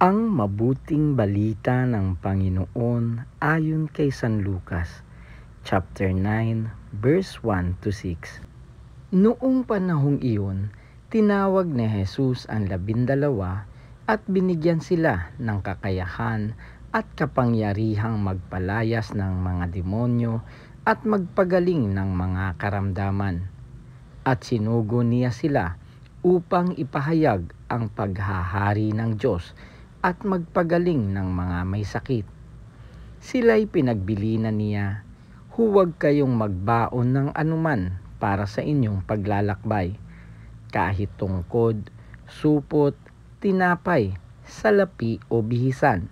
Ang mabuting balita ng Panginoon ayon kay San Lucas, chapter 9, verse 1 to 6. Noong panahong iyon, tinawag ni Jesus ang 12 at binigyan sila ng kakayahan at kapangyarihang magpalayas ng mga demonyo at magpagaling ng mga karamdaman. At sinugo niya sila upang ipahayag ang paghahari ng Diyos at magpagaling ng mga may sakit. Sila'y pinagbilinan niya, huwag kayong magbaon ng anuman para sa inyong paglalakbay, kahit tungkod, supot, tinapay, salapi o bihisan.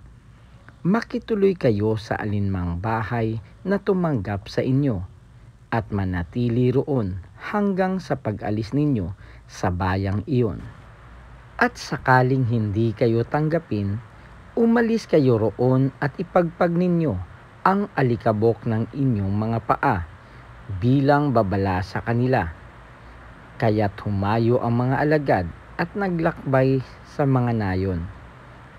Makituloy kayo sa alinmang bahay na tumanggap sa inyo at manatili roon hanggang sa pag-alis ninyo sa bayang iyon. At sakaling hindi kayo tanggapin, umalis kayo roon at ipagpag ninyo ang alikabok ng inyong mga paa bilang babala sa kanila. Kaya't humayo ang mga alagad at naglakbay sa mga nayon,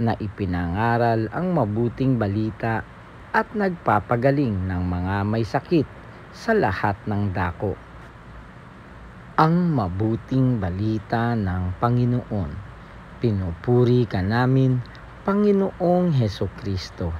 na ipinangaral ang mabuting balita at nagpapagaling ng mga may sakit sa lahat ng dako. Ang mabuting balita ng Panginoon. Pinupuri ka namin, Panginoong Hesukristo.